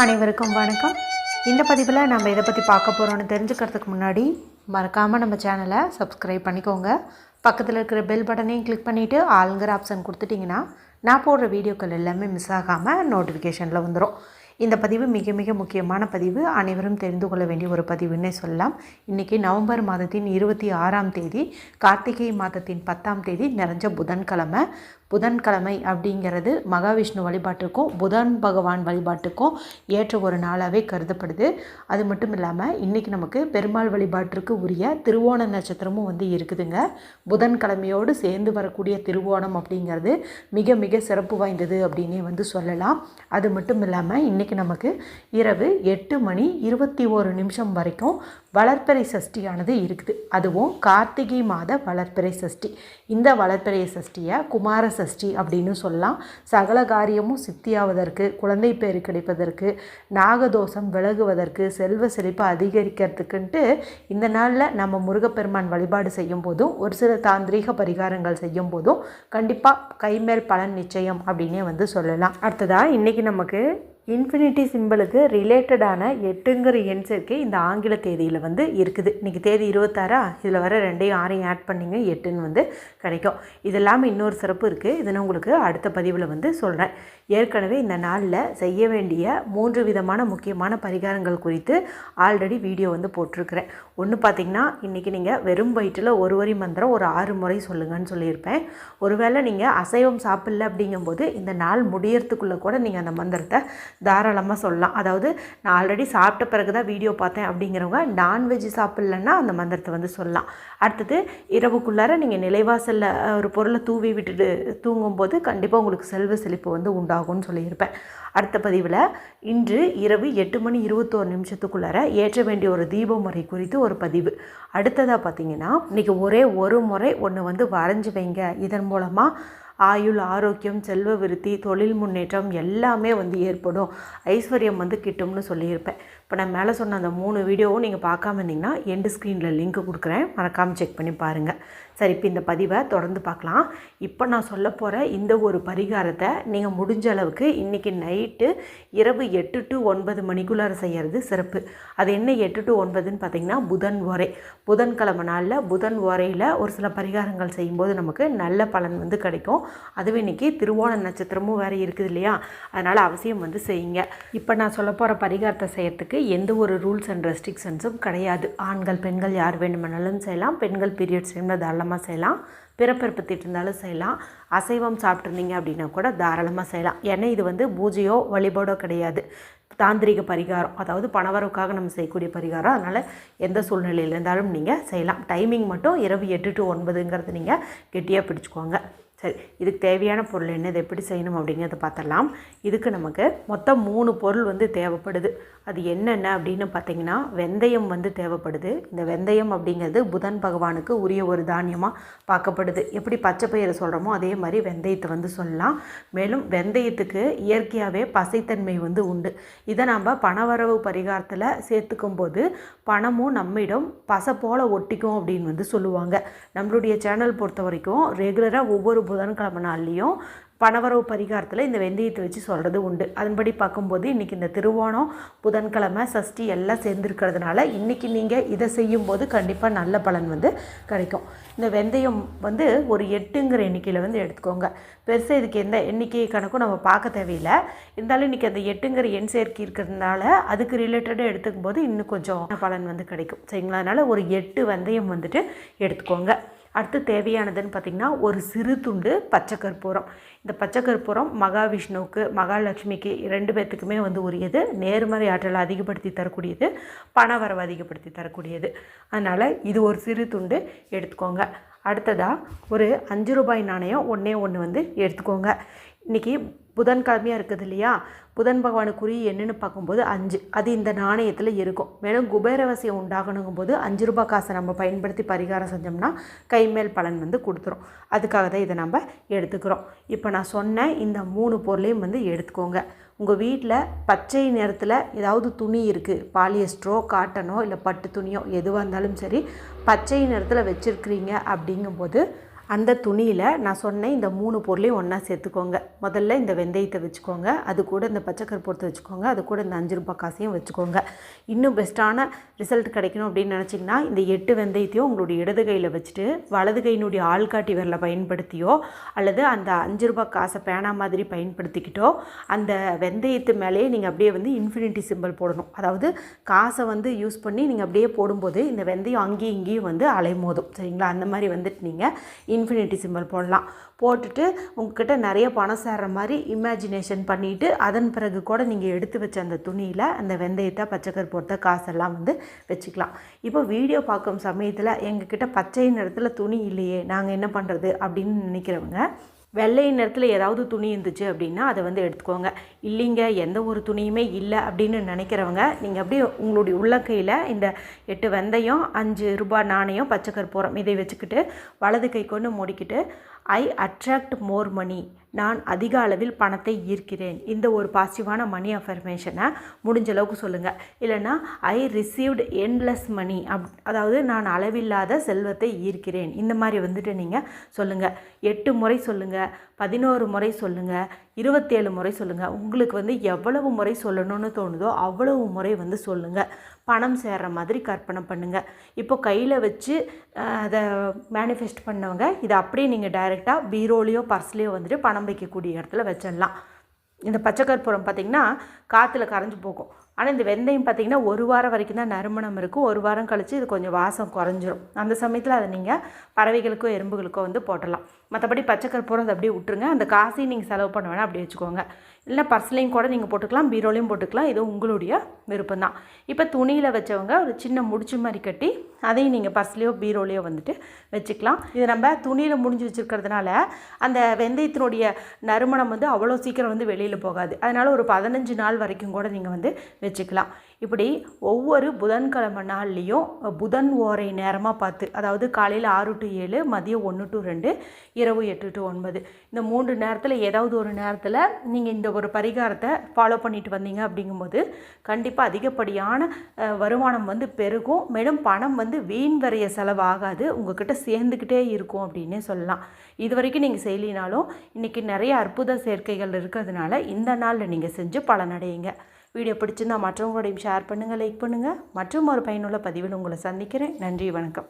அனைவருக்கும் வணக்கம். இந்த பதிவில் நம்ம இதை பற்றி பார்க்க போகிறோன்னு தெரிஞ்சுக்கிறதுக்கு முன்னாடி மறக்காமல் நம்ம சேனலை சப்ஸ்கிரைப் பண்ணிக்கோங்க. பக்கத்தில் இருக்கிற பெல் பட்டனையும் கிளிக் பண்ணிவிட்டு ஆளுங்கிற ஆப்ஷன் கொடுத்துட்டிங்கன்னா நான் போடுற வீடியோக்கள் எல்லாமே மிஸ் ஆகாமல் நோட்டிஃபிகேஷனில் வந்துடும். இந்த பதிவு மிக மிக முக்கியமான பதிவு, அனைவரும் தெரிந்து கொள்ள வேண்டிய ஒரு பதிவுன்னே சொல்லலாம். இன்றைக்கி நவம்பர் மாதத்தின் 26ஆம் தேதி, கார்த்திகை மாதத்தின் 10ஆம் தேதி, நிறைஞ்ச புதன்கிழமை. புதன்கிழமை அப்படிங்கிறது மகாவிஷ்ணு வழிபாட்டுக்கும் புதன் பகவான் வழிபாட்டுக்கும் ஏற்ற ஒரு நாளாகவே கருதப்படுது. அது மட்டும் இல்லாமல் இன்றைக்கி நமக்கு பெருமாள் வழிபாட்டிற்கு உரிய திருவோண நட்சத்திரமும் இருக்குதுங்க. புதன்கிழமையோடு சேர்ந்து வரக்கூடிய திருவோணம் அப்படிங்கிறது மிக மிக சிறப்பு வாய்ந்தது அப்படின்னே சொல்லலாம். அது மட்டும் இல்லாமல் இன்றைக்கி நமக்கு இரவு 8:21 வரைக்கும் வளர்பிறை சஷ்டியானது இருக்குது. அதுவும் கார்த்திகை மாத வளர்பிறை சஷ்டி. இந்த வளர்பிறை சஷ்டியை குமார சஷ்டி அப்படின்னு சொல்லலாம். சகல காரியமும் சித்தியாவதற்கு, குழந்தை பேறு கிடைப்பதற்கு, நாகதோஷம் விலகுவதற்கு, செல்வ செழிப்பு அதிகரிக்கிறதுக்குன்ட்டு இந்த நாளில் நம்ம முருகப்பெருமான் வழிபாடு செய்யும் போதும் ஒரு சில தாந்திரீக பரிகாரங்கள் செய்யும் போதும் கண்டிப்பாக கைமேல் பலன் நிச்சயம் அப்படின்னே சொல்லலாம். அடுத்ததாக இன்றைக்கி நமக்கு இன்ஃபினிட்டி சிம்பிளுக்கு ரிலேட்டடான 8ங்கிற எண் சேர்க்கை இந்த ஆங்கில தேதியில் இருக்குது. இன்றைக்கி தேதி 26. இதில் வர 2ஐயும் 6ஐயும் ஆட் பண்ணிங்க 8ன்னு கிடைக்கும். இது இல்லாமல் இன்னொரு சிறப்பு இருக்குது. இதை நான் உங்களுக்கு அடுத்த பதிவில் சொல்கிறேன். ஏற்கனவே இந்த நாளில் செய்ய வேண்டிய 3 விதமான முக்கியமான பரிகாரங்கள் குறித்து ஆல்ரெடி வீடியோ போட்டிருக்கிறேன். ஒன்று பார்த்திங்கன்னா, இன்றைக்கி நீங்கள் வெறும் வயிற்றில் ஒரு வரி மந்திரம் ஒரு 6 முறை சொல்லுங்கன்னு சொல்லியிருப்பேன். ஒருவேளை நீங்கள் அசைவம் சாப்பிடல அப்படிங்கும்போது இந்த நாள் முடியறதுக்குள்ளே கூட நீங்கள் அந்த மந்திரத்தை தாராளமாக சொல்லலாம். அதாவது நான் ஆல்ரெடி சாப்பிட்ட பிறகு தான் வீடியோ பார்த்தேன் அப்படிங்கிறவங்க நான்வெஜ் சாப்பிட்லன்னா அந்த மந்திரத்தை சொல்லலாம். அடுத்தது இரவுக்குள்ளார நீங்கள் நிலைவாசலில் ஒரு பொருளை தூவி விட்டுட்டு தூங்கும்போது கண்டிப்பாக உங்களுக்கு செல்வ செழிப்பு உண்டாகும்னு சொல்லியிருப்பேன். அடுத்த பதிவில் இன்று இரவு 8:21 ஏற்ற வேண்டிய ஒரு தீப முறை குறித்து ஒரு பதிவு. அடுத்ததாக பார்த்திங்கன்னா, இன்றைக்கி ஒரே ஒரு முறை ஒன்று வரைஞ்சி வைங்க. இதன் மூலமாக ஆயுள், ஆரோக்கியம், செல்வ விருத்தி, தொழில் முன்னேற்றம் எல்லாமே ஏற்படும், ஐஸ்வர்யம் கிட்டும்னு சொல்லியிருப்பேன். இப்போ நான் மேலே சொன்ன அந்த 3 வீடியோவும் நீங்கள் பார்க்காம இருந்தீங்கன்னா எண்டு ஸ்க்ரீனில் லிங்க் கொடுக்குறேன், மறக்காமல் செக் பண்ணி பாருங்கள். சரி, இப்போ இந்த பதிவை தொடர்ந்து பார்க்கலாம். இப்போ நான் சொல்ல போகிற இந்த ஒரு பரிகாரத்தை நீங்கள் முடிஞ்ச அளவுக்கு இன்றைக்கி நைட்டு இரவு 8 to 9 மணிக்குள்ளார செய்கிறது சிறப்பு. அது என்ன 8 to 9ன்னு பார்த்தீங்கன்னா, புதன் ஓரை. புதன்கிழமை நாளில் புதன் ஓரையில் ஒரு சில பரிகாரங்கள் செய்யும்போது நமக்கு நல்ல பலன் கிடைக்கும். அதுவே இன்றைக்கி திருவோண நட்சத்திரமும் வேறு இருக்குது இல்லையா, அதனால் அவசியம் செய்யுங்க. இப்போ நான் சொல்ல போகிற பரிகாரத்தை செய்யறதுக்கு எந்த ஒரு ரூல்ஸ் அண்ட் ரெஸ்ட்ரிக்ஷன்ஸும் கிடையாது. ஆண்கள் பெண்கள் யார் வேணுமானாலும் செய்யலாம். பெண்கள் பீரியட்ஸ் டைமில் தாராளமாக செய்யலாம். பிறப்பெடுத்துட்டு இருந்தாலும் செய்யலாம். அசைவம் சாப்பிட்ருந்தீங்க அப்படின்னா கூட தாராளமாக செய்யலாம். ஏன்னா இது பூஜையோ வழிபாடோ கிடையாது, தாந்திரிக பரிகாரம். அதாவது பணவரவுக்காக நம்ம செய்யக்கூடிய பரிகாரம். அதனால் எந்த சூழ்நிலையில் இருந்தாலும் நீங்கள் செய்யலாம். டைமிங் மட்டும் இரவு 8 to 9ங்கிறது நீங்கள் கெட்டியாக பிடிச்சிக்கோங்க. சரி, இதுக்கு தேவையான பொருள் என்ன, இதை எப்படி செய்யணும் அப்படிங்கிறத பார்த்துடலாம். இதுக்கு நமக்கு மொத்தம் 3 பொருள் தேவைப்படுது. அது என்னென்ன அப்படின்னு பார்த்தீங்கன்னா, வெந்தயம் தேவைப்படுது. இந்த வெந்தயம் அப்படிங்கிறது புதன் பகவானுக்கு உரிய ஒரு தானியமாக பார்க்கப்படுது. எப்படி பச்சை பயிரை சொல்கிறோமோ அதே மாதிரி வெந்தயத்தை சொல்லலாம். மேலும் வெந்தயத்துக்கு இயற்கையாகவே பசைத்தன்மை உண்டு. இதை நம்ம பணவரவு பரிகாரத்தில் சேர்த்துக்கும் போது பணமும் நம்மிடம் பசை போல் ஒட்டிக்கும் அப்படின்னு சொல்லுவாங்க. நம்மளுடைய சேனல் பொறுத்த வரைக்கும் ரெகுலராக ஒவ்வொரு புதன்கிழமை நாள்லேயும் பணவரவு பரிகாரத்தில் இந்த வெந்தயத்தை வச்சு சொல்கிறது உண்டு. அதன்படி பார்க்கும்போது இன்றைக்கி இந்த திருவோணம், புதன்கிழமை, சஷ்டி எல்லாம் சேர்ந்துருக்கிறதுனால இன்றைக்கி நீங்கள் இதை செய்யும்போது கண்டிப்பாக நல்ல பலன் கிடைக்கும். இந்த வெந்தயம் ஒரு 8ங்கிற எண்ணிக்கையில் எடுத்துக்கோங்க. பெருசாக இதுக்கு எந்த எண்ணிக்கை கணக்கும் நம்ம பார்க்க தேவையில்லை. இருந்தாலும் இன்றைக்கி அந்த 8ங்கிற எண் சேர்க்கை இருக்கிறதுனால அதுக்கு ரிலேட்டடாக எடுத்துக்கும் போது இன்னும் கொஞ்சம் பலன் கிடைக்கும். சரிங்களா? அதனால் ஒரு 8 வெந்தயம் எடுத்துக்கோங்க. அடுத்து தேவையானதுன்னு பார்த்திங்கன்னா, ஒரு சிறு துண்டு பச்சை கற்பூரம். இந்த பச்சை கற்பூரம் மகாவிஷ்ணுவுக்கு, மகாலட்சுமிக்கு 2 பேர்த்துக்குமே உரியது. நேர்மறை ஆற்றலை அதிகப்படுத்தி தரக்கூடியது, பணவரவை அதிகப்படுத்தி தரக்கூடியது. அதனால் இது ஒரு சிறு துண்டு எடுத்துக்கோங்க. அடுத்ததாக ஒரு 5 ரூபாய் நாணயம் ஒன்று எடுத்துக்கோங்க. இன்றைக்கி புதன்கிழமையாக இருக்குது இல்லையா, புதன் பகவானுக்குரிய என்னென்னு பார்க்கும்போது 5, அது இந்த நாணயத்தில் இருக்கும். மேலும் குபேரவசியம் உண்டாகணுங்கும் போது 5 ரூபாய் காசை நம்ம பயன்படுத்தி பரிகாரம் செஞ்சோம்னா கைமேல் பலன் கொடுத்துரும். அதுக்காக தான் இதை நம்ம எடுத்துக்கிறோம். இப்போ நான் சொன்ன இந்த 3 பொருளையும் எடுத்துக்கோங்க. உங்கள் வீட்டில் பச்சை நிறத்தில் ஏதாவது துணி இருக்குது, பாலியஸ்ட்ரோ, காட்டனோ இல்லை பட்டு துணியோ எதுவாக இருந்தாலும் சரி, பச்சை நிறத்தில் வச்சுருக்கிறீங்க அப்படிங்கும்போது அந்த துணியில் நான் சொன்ன இந்த 3 பொருளையும் ஒன்றா சேர்த்துக்கோங்க. முதல்ல இந்த வெந்தயத்தை வச்சுக்கோங்க, அது கூட இந்த பச்சை கற்பூரத்தை வச்சுக்கோங்க, அது கூட இந்த 5 ரூபாய் காசையும் வச்சுக்கோங்க. இன்னும் பெஸ்ட்டான ரிசல்ட் கிடைக்கணும் அப்படின்னு நினச்சிங்கன்னா இந்த 8 வெந்தயத்தையும் உங்களுடைய இடது கையில் வச்சுட்டு வலது கையினுடைய ஆள்காட்டி விரலை பயன்படுத்தியோ அல்லது அந்த 5 ரூபாய் காசை பேனா மாதிரி பயன்படுத்திக்கிட்டோ அந்த வெந்தயத்து மேலேயே நீங்கள் அப்படியே வந்து இன்ஃபினிட்டி சிம்பிள் போடணும். அதாவது காசை வந்து யூஸ் பண்ணி நீங்கள் அப்படியே போடும்போது இந்த வெந்தயம் அங்கேயும் இங்கேயும் வந்து அலைமோதும். சரிங்களா? அந்த மாதிரி வந்துட்டு நீங்கள் இன்ஃபினிட்டி சிம்பிள் போடலாம். போட்டுட்டு உங்ககிட்ட நிறைய பணம் சேர்ற மாதிரி இமேஜினேஷன் பண்ணிவிட்டு அதன் பிறகு கூட நீங்கள் எடுத்து வச்ச அந்த துணியில் அந்த வெந்தயத்தை பச்சை கற்பூரத்தை காசெல்லாம் வந்து வச்சுக்கலாம். இப்போ வீடியோ பார்க்கும் சமயத்தில் எங்ககிட்ட பச்சை நிறத்தில் துணி இல்லையே, நாங்கள் என்ன பண்ணுறது அப்படின்னு நினைக்கிறவங்க வெள்ளை நிறத்தில் ஏதாவது துணி இருந்துச்சு அப்படின்னா அதை வந்து எடுத்துக்கோங்க. இல்லைங்க எந்த ஒரு துணியுமே இல்லை அப்படின்னு நினைக்கிறவங்க நீங்கள் அப்படியே உங்களுடைய உள்ளக்கையில் இந்த 8 வெந்தயம் 5 ரூபாய் நாணயம் பச்சை கற்பூரம் இதை வச்சுக்கிட்டு வலது கை கொண்டு மூடிக்கிட்டு ஐ அட்ராக்ட் மோர் மணி, நான் அதிக அளவில் பணத்தை ஈர்க்கிறேன், இந்த ஒரு பாசிட்டிவான மணி அஃபர்மேஷனை முடிஞ்ச அளவுக்கு சொல்லுங்கள். இல்லைன்னா ஐ ரிசீவ்டு என்லெஸ் மணி, அதாவது நான் அளவில்லாத செல்வத்தை ஈர்க்கிறேன், இந்த மாதிரி வந்துட்டு நீங்கள் சொல்லுங்கள். 8 முறை சொல்லுங்கள், 11 முறை சொல்லுங்கள், 27 முறை சொல்லுங்கள். உங்களுக்கு வந்து எவ்வளவு முறை சொல்லணும்னு தோணுதோ அவ்வளவு முறை வந்து சொல்லுங்கள். பணம் சேர்ற மாதிரி கற்பனை பண்ணுங்கள். இப்போ கையில் வச்சு அதை மேனிஃபெஸ்ட் பண்ணவங்க இதை அப்படியே நீங்கள் டைரெக்டாக பீரோலையோ பர்ஸ்லேயோ வந்துட்டு பணம் வைக்கக்கூடிய இடத்துல வச்சிடலாம். இந்த பச்சை கற்பூரம் பார்த்திங்கன்னா காற்றுல கரைஞ்சி போகும். ஆனால் இந்த வெந்தயம் பார்த்திங்கன்னா 1 வாரம் வரைக்கும் தான் நறுமணம் இருக்கும். 1 வாரம் கழித்து இது கொஞ்சம் வாசம் குறைஞ்சிரும். அந்த சமயத்தில் அதை நீங்கள் பறவைகளுக்கோ எறும்புகளுக்கோ வந்து போட்டலாம். மற்றபடி பச்சை கற்பூரம் அதை அப்படியே விட்டுருங்க. அந்த காசையும் நீங்கள் செலவு பண்ண வேணால் அப்படியே வச்சுக்கோங்க. இல்லை பர்ஸ்லையும் கூட நீங்கள் போட்டுக்கலாம், பீரோலையும் போட்டுக்கலாம், இது உங்களுடைய விருப்பம் தான். இப்போ துணியில் வச்சவங்க ஒரு சின்ன முடிச்சு மாதிரி கட்டி அதையும் நீங்கள் பர்ஸ்லேயோ பீரோலையோ வந்துட்டு வச்சுக்கலாம். இது நம்ம துணியில் முடிஞ்சு வச்சுருக்கிறதுனால அந்த வெந்தயத்தினுடைய நறுமணம் வந்து அவ்வளோ சீக்கிரம் வந்து வெளியில் போகாது. அதனால் ஒரு 15 நாள் வரைக்கும் கூட நீங்கள் வந்து வச்சுக்கலாம். இப்படி ஒவ்வொரு புதன்கிழமை நாள்லேயும் புதன் ஓரை நேரமாக பார்த்து, அதாவது காலையில் 6 to 7, மதியம் 1 to 2, இரவு 8 to 9, இந்த 3 நேரத்தில் ஏதாவது ஒரு நேரத்தில் நீங்கள் இந்த ஒரு பரிகாரத்தை ஃபாலோ பண்ணிட்டு வந்தீங்க அப்படிங்கும்போது கண்டிப்பாக அதிகப்படியான வருமானம் வந்து பெருகும். மேலும் பணம் வந்து வீண் வரைய செலவாகாது, உங்கள்கிட்ட சேர்ந்துக்கிட்டே இருக்கும் அப்படின்னே சொல்லலாம். இது வரைக்கும் நீங்கள் செய்யலினாலும் இன்றைக்கி நிறைய அற்புத சேர்க்கைகள் இருக்கிறதுனால இந்த நாளில் நீங்கள் செஞ்சு பலனடையுங்க. வீடியோ பிடிச்சிருந்தால் மற்றவங்களோடையும் ஷேர் பண்ணுங்கள், லைக் பண்ணுங்கள். மற்றும் ஒரு பயனுள்ள பதிவில் உங்களை சந்திக்கிறேன். நன்றி, வணக்கம்.